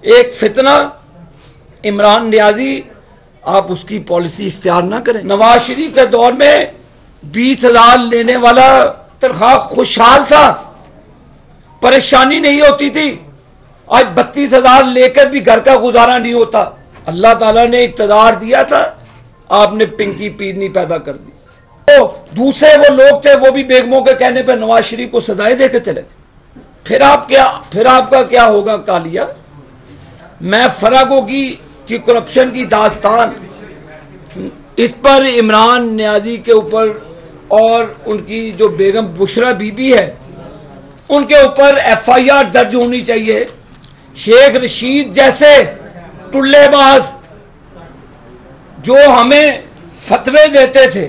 एक फितना इमरान नियाजी, आप उसकी पॉलिसी इख्तियार ना करें। नवाज शरीफ के दौर में 20,000 लेने वाला तनख्वाह खुशहाल था, परेशानी नहीं होती थी। आज 32,000 लेकर भी घर का गुजारा नहीं होता। अल्लाह ताला ने इक़्तिदार दिया था, आपने पिंकी पीरनी पैदा कर दी। तो दूसरे वो लोग थे, वो भी बेगमों के कहने पर नवाज शरीफ को सजाएं देकर चले। फिर आपका क्या होगा कालिया? मैं फरागो की करप्शन की दास्तान, इस पर इमरान नियाजी के ऊपर और उनकी जो बेगम बुशरा बीबी है उनके ऊपर FIR दर्ज होनी चाहिए। शेख रशीद जैसे टुल्लेबाज जो हमें फतवे देते थे,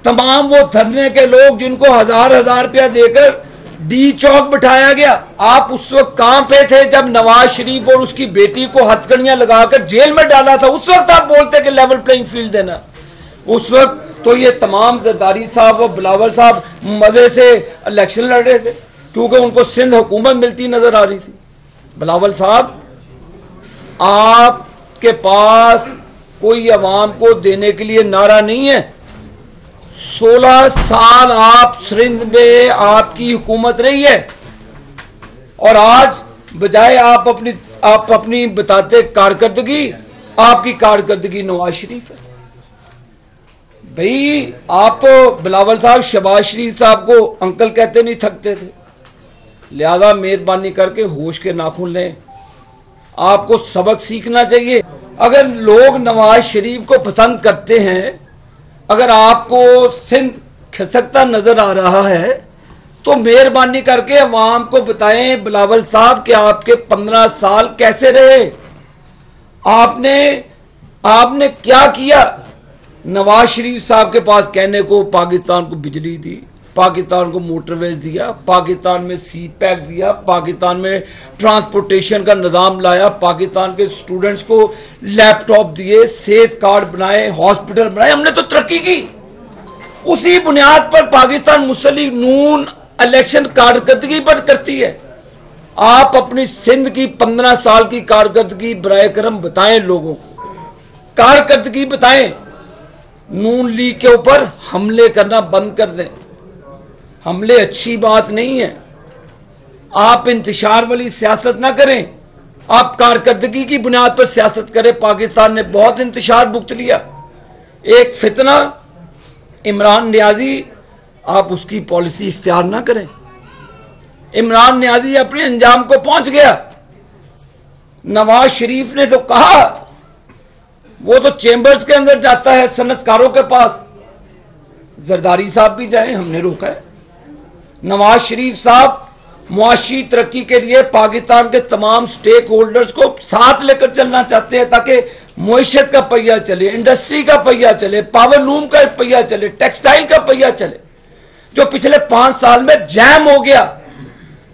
तमाम वो धरने के लोग जिनको हजार रुपया देकर डी चौक बिठाया गया, आप उस वक्त कहां पे थे जब नवाज शरीफ और उसकी बेटी को हथकड़ियां लगाकर जेल में डाला था? उस वक्त आप बोलते कि लेवल प्लेइंग फील्ड देना। उस वक्त तो ये तमाम जरदारी साहब और बिलावल साहब मजे से इलेक्शन लड़ रहे थे क्योंकि उनको सिंध हुकूमत मिलती नजर आ रही थी। बिलावल साहब, आपके पास कोई अवाम को देने के लिए नारा नहीं है। 16 साल आप सिंध में आपकी हुकूमत रही है और आज बजाय आप अपनी बताते कारकर्दगी, आपकी कारकर्दगी नवाज शरीफ है। भाई, आप तो बिलावल साहब शहबाज शरीफ साहब को अंकल कहते नहीं थकते थे, लिहाजा मेहरबानी करके होश के नाखून लें। आपको सबक सीखना चाहिए। अगर लोग नवाज शरीफ को पसंद करते हैं, अगर आपको सिंध खिसकता नजर आ रहा है, तो मेहरबानी करके अवाम को बताएं बिलावल साहब कि आपके 15 साल कैसे रहे, आपने क्या किया। नवाज शरीफ साहब के पास कहने को पाकिस्तान को बिजली दी, पाकिस्तान को मोटरवेज दिया, पाकिस्तान में सी पैक दिया, पाकिस्तान में ट्रांसपोर्टेशन का निजाम लाया, पाकिस्तान के स्टूडेंट्स को लैपटॉप दिए, सेहत कार्ड बनाए, हॉस्पिटल बनाए। हमने तो तरक्की की। उसी बुनियाद पर पाकिस्तान मुस्लिम नून इलेक्शन कारकर्दगी पर करती है। आप अपनी सिंध की 15 साल की कारकर्दगी बराए करम बताएं, लोगों को कारकर्दगी बताएं। नून लीग के ऊपर हमले करना बंद कर दें। हमले अच्छी बात नहीं है। आप इंतशार वाली सियासत ना करें, आप कारकर्दगी की बुनियाद पर सियासत करें। पाकिस्तान ने बहुत इंतशार भुगत लिया। एक फितना इमरान नियाजी, आप उसकी पॉलिसी इख्तियार ना करें। इमरान नियाजी अपने अंजाम को पहुंच गया। नवाज शरीफ ने तो कहा, वो तो चेंबर्स के अंदर जाता है सनतकारों के पास, जरदारी साहब भी जाए, हमने रोका है। नवाज शरीफ साहब मुआशी तरक्की के लिए पाकिस्तान के तमाम स्टेक होल्डर्स को साथ लेकर चलना चाहते हैं ताकि मुईशत का पहिया चले, इंडस्ट्री का पहिया चले, पावर लूम का पहिया चले, टेक्सटाइल का पहिया चले, जो पिछले 5 साल में जैम हो गया।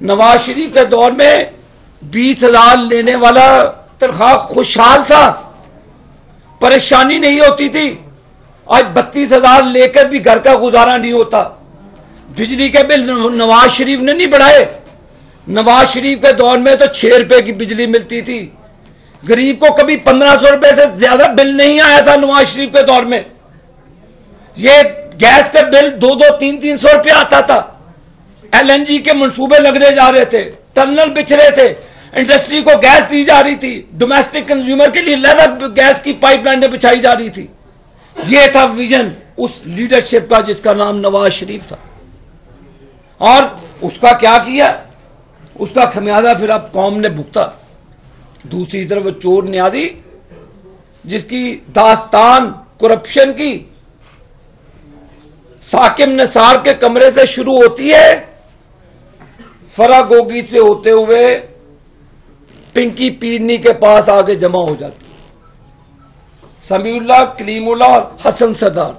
नवाज शरीफ के दौर में 20,000 लेने वाला तनख्वाह खुशहाल था, परेशानी नहीं होती थी। आज 32,000 लेकर भी घर का गुजारा नहीं होता। बिजली के बिल नवाज शरीफ ने नहीं बढ़ाए। नवाज शरीफ के दौर में तो 6 रुपए की बिजली मिलती थी। गरीब को कभी 1500 रुपए से ज्यादा बिल नहीं आया था नवाज शरीफ के दौर में। ये गैस का बिल 2-2, 300 रुपया आता था। LNG के मंसूबे लगने जा रहे थे, टनल बिछ रहे थे, इंडस्ट्री को गैस दी जा रही थी, डोमेस्टिक कंज्यूमर के लिए अलग गैस की पाइपलाइनें बिछाई जा रही थी। यह था विजन उस लीडरशिप का जिसका नाम नवाज शरीफ था। और उसका क्या किया, उसका खमियाजा फिर अब कौम ने भुगता। दूसरी तरफ वो चोर नियाजी जिसकी दास्तान करप्शन की साकिब निसार के कमरे से शुरू होती है, फरागोगी से होते हुए पिंकी पीरनी के पास आगे जमा हो जाती। समीउल्लाह, कलीमुल्लाह और हसन सरदार,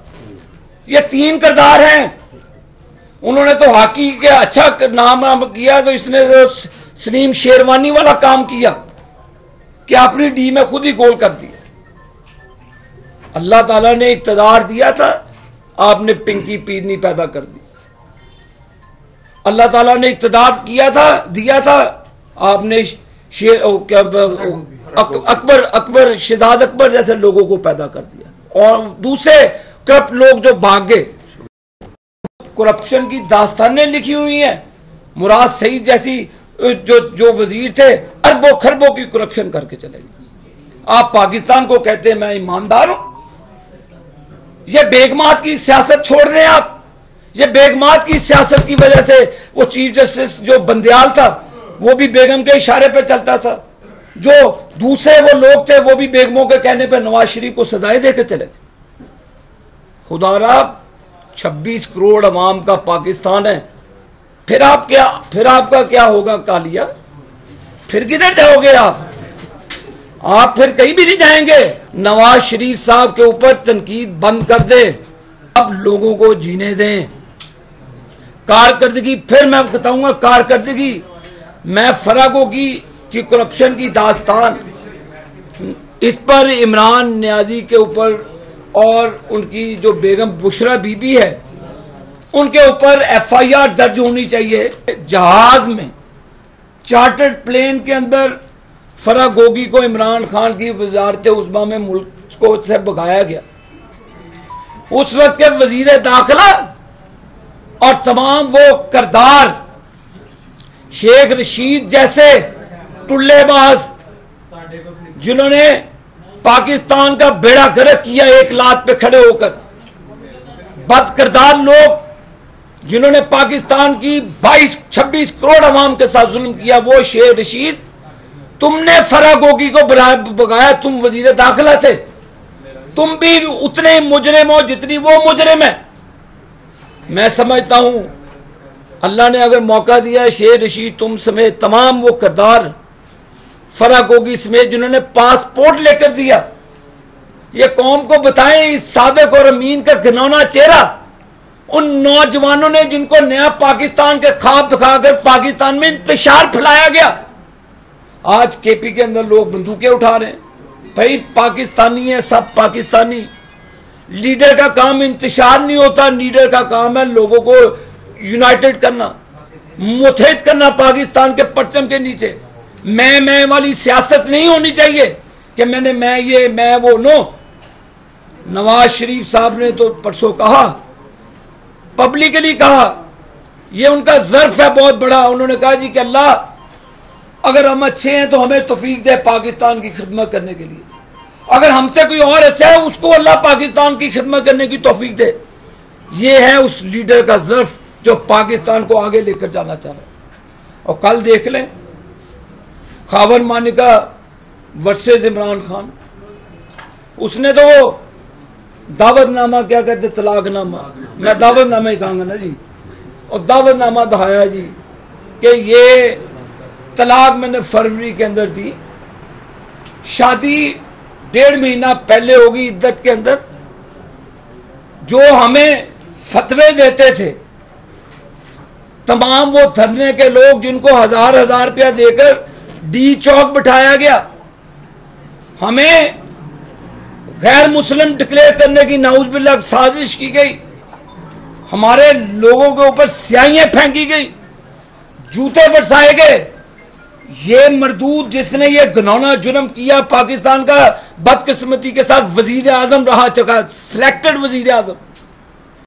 ये 3 किरदार हैं। उन्होंने तो हॉकी के अच्छा नाम किया, तो इसने तो सलीम शेरवानी वाला काम किया कि अपनी डी में खुद ही गोल कर दिया। अल्लाह ताला ने इक़्तिदार दिया था, आपने पिंकी पीरनी पैदा कर दी। अल्लाह ताला ने इक़्तिदार दिया था, आपने अकबर शहजाद अकबर जैसे लोगों को पैदा कर दिया। और दूसरे करप्ट लोग जो भाग गए, करप्शन की दास्तानें लिखी हुई हैं। मुराद सईद जैसी जो वजीर थे, अरबों खरबों की करप्शन करके चले गए। आप पाकिस्तान को कहते हैं मैं ईमानदार हूं। ये बेगमात की सियासत छोड़ दें आप। ये बेगमात की सियासत की वजह से वो चीफ जस्टिस जो बंदयाल था वो भी बेगम के इशारे पे चलता था। जो दूसरे वो लोग थे वो भी बेगमों के कहने पे नवाज शरीफ को सजाएं देकर चले। खुदारा 26 करोड़ अवाम का पाकिस्तान है। फिर आपका क्या होगा कालिया? फिर किधर जाओगे आप फिर कहीं भी नहीं जाएंगे। नवाज शरीफ साहब के ऊपर तनकीद बंद कर दे, अब लोगों को जीने दें। कारकर्दगी, फिर मैं बताऊंगा कारकर्दगी, मैं फरागो की करप्शन की दास्तान, इस पर इमरान नियाजी के ऊपर और उनकी जो बेगम बुशरा बीबी है उनके ऊपर FIR दर्ज होनी चाहिए। जहाज में चार्टर्ड प्लेन के अंदर फरागोगी को इमरान खान की वजारत उज़्मा में मुल्क को से भगाया गया। उस वक्त के वजीर दाखिला और तमाम वो करदार शेख रशीद जैसे टुल्लेबाज जिन्होंने पाकिस्तान का बेड़ा गर्क किया एक लात पे खड़े होकर, बदकिरदार लोग जिन्होंने पाकिस्तान की 22-26 करोड़ अवाम के साथ जुल्म किया, वो शेख रशीद, तुमने फरागोगी को भगाया। तुम वजीर दाखिला थे, तुम भी उतने मुजरिम हो जितनी वो मुजरिम है। मैं समझता हूं अल्लाह ने अगर मौका दिया है, शेख रशीद तुम समेत तमाम वो किरदार, फरागोगी समेत जिन्होंने पासपोर्ट लेकर दिया, ये कौम को बताएं इस सादिक और अमीन का घिनौना चेहरा, उन नौजवानों ने जिनको नया पाकिस्तान के ख्वाब दिखाकर पाकिस्तान में इंतशार फैलाया गया। आज KP के अंदर लोग बंदूकें उठा रहे हैं। भाई पाकिस्तानी है, सब पाकिस्तानी। लीडर का काम इंतशार नहीं होता, लीडर का काम है लोगों को यूनाइटेड करना, मुत्तहिद करना पाकिस्तान के परचम के नीचे। मैं वाली सियासत नहीं होनी चाहिए कि मैं वो नो। नवाज शरीफ साहब ने तो परसों कहा, पब्लिकली कहा, ये उनका ज़र्फ है बहुत बड़ा। उन्होंने कहा जी कि अल्लाह अगर हम अच्छे हैं तो हमें तौफीक दे पाकिस्तान की खिदमत करने के लिए, अगर हमसे कोई और अच्छा है उसको अल्लाह पाकिस्तान की खिदमत करने की तौफीक दे। ये है उस लीडर का ज़र्फ जो पाकिस्तान को आगे लेकर जाना चाह रहा है। और कल देख लें खावर मानिका वर्सेस इमरान खान, उसने तो वो दावतनामा क्या कहते तलाकनामा, मैं दावतनामा ही कहूंगा ना जी, और दावतनामा दिखाया जी कि ये तलाक मैंने फरवरी के अंदर दी, शादी 1.5 महीना पहले होगी इद्दत के अंदर। जो हमें फतवे देते थे तमाम वो धरने के लोग जिनको 1000-1000 रुपया देकर डी चौक बिठाया गया, हमें गैर मुस्लिम डिक्लेयर करने की नाउज़ुबिल्लाह साजिश की गई, हमारे लोगों के ऊपर स्याहियां फेंकी गई, जूते बरसाए गए। ये मरदूद जिसने ये घिनौना जुर्म किया पाकिस्तान का बदकिस्मती के साथ वजीर आजम रहा चुका, सिलेक्टेड वजीर आजम,